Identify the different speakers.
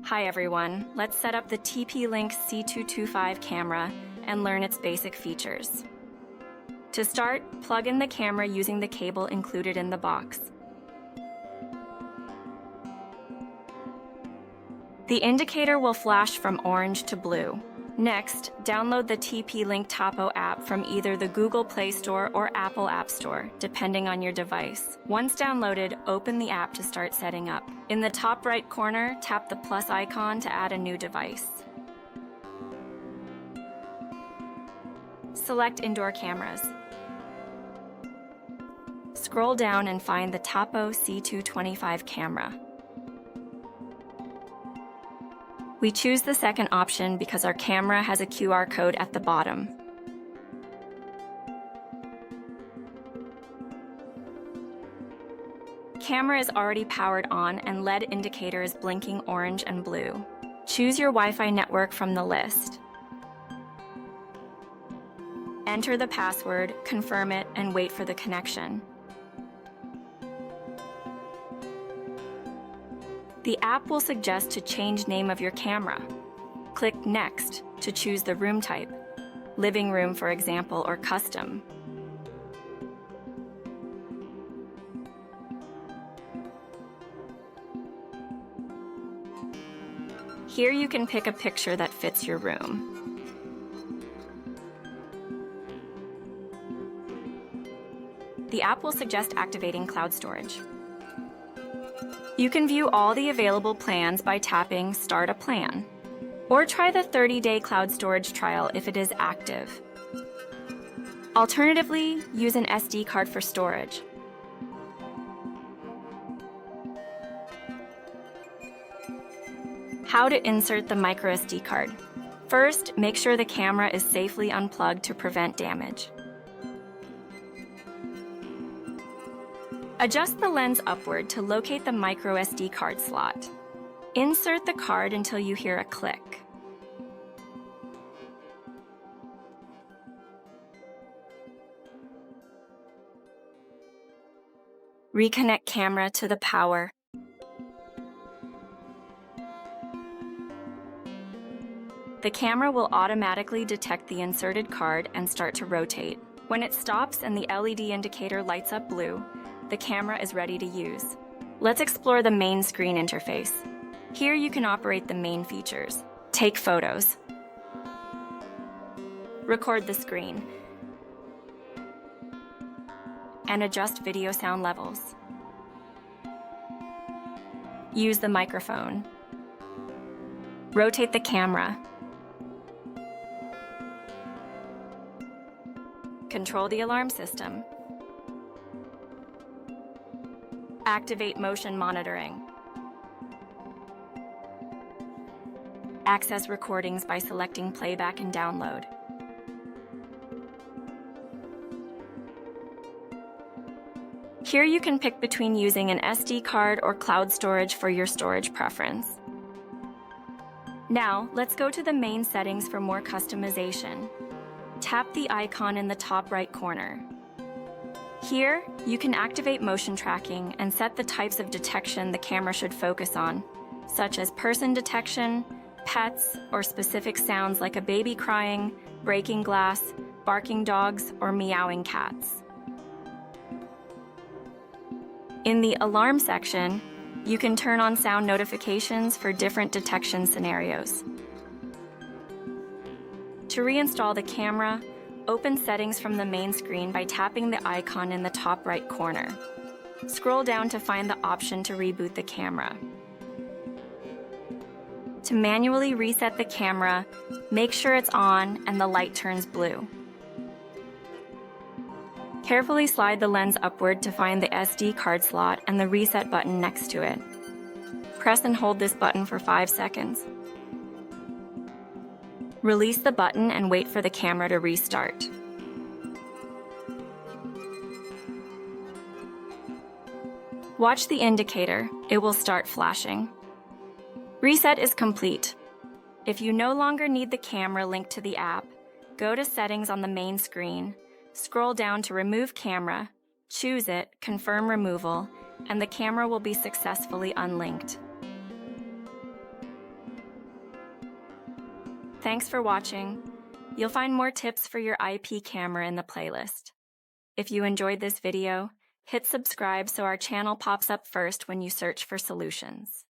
Speaker 1: Hi everyone, let's set up the TP-Link C225 camera and learn its basic features. To start, plug in the camera using the cable included in the box. The indicator will flash from orange to blue. Next, download the TP-Link Tapo app from either the Google Play Store or Apple App Store, depending on your device. Once downloaded, open the app to start setting up. In the top right corner, tap the plus icon to add a new device. Select Indoor Cameras. Scroll down and find the Tapo C225 camera. We choose the second option because our camera has a QR code at the bottom. Camera is already powered on and LED indicator is blinking orange and blue. Choose your Wi-Fi network from the list. Enter the password, confirm it, and wait for the connection. The app will suggest to change name of your camera. Click Next to choose the room type, living room for example, or custom. Here you can pick a picture that fits your room. The app will suggest activating cloud storage. You can view all the available plans by tapping Start a Plan, or try the 30-day cloud storage trial if it is active. Alternatively, use an SD card for storage. How to insert the microSD card. First, make sure the camera is safely unplugged to prevent damage. Adjust the lens upward to locate the microSD card slot. Insert the card until you hear a click. Reconnect camera to the power. The camera will automatically detect the inserted card and start to rotate. When it stops and the LED indicator lights up blue, the camera is ready to use. Let's explore the main screen interface. Here you can operate the main features. Take photos. Record the screen. And adjust video sound levels. Use the microphone. Rotate the camera. Control the alarm system. Activate motion monitoring. Access recordings by selecting playback and download. Here you can pick between using an SD card or cloud storage for your storage preference. Now, let's go to the main settings for more customization. Tap the icon in the top right corner. Here, you can activate motion tracking and set the types of detection the camera should focus on, such as person detection, pets, or specific sounds like a baby crying, breaking glass, barking dogs, or meowing cats. In the alarm section, you can turn on sound notifications for different detection scenarios. To reinstall the camera, open settings from the main screen by tapping the icon in the top right corner. Scroll down to find the option to reboot the camera. To manually reset the camera, make sure it's on and the light turns blue. Carefully slide the lens upward to find the SD card slot and the reset button next to it. Press and hold this button for 5 seconds. Release the button and wait for the camera to restart. Watch the indicator, it will start flashing. Reset is complete. If you no longer need the camera linked to the app, go to Settings on the main screen, scroll down to Remove Camera, choose it, confirm removal, and the camera will be successfully unlinked. Thanks for watching. You'll find more tips for your IP camera in the playlist. If you enjoyed this video, hit subscribe so our channel pops up first when you search for solutions.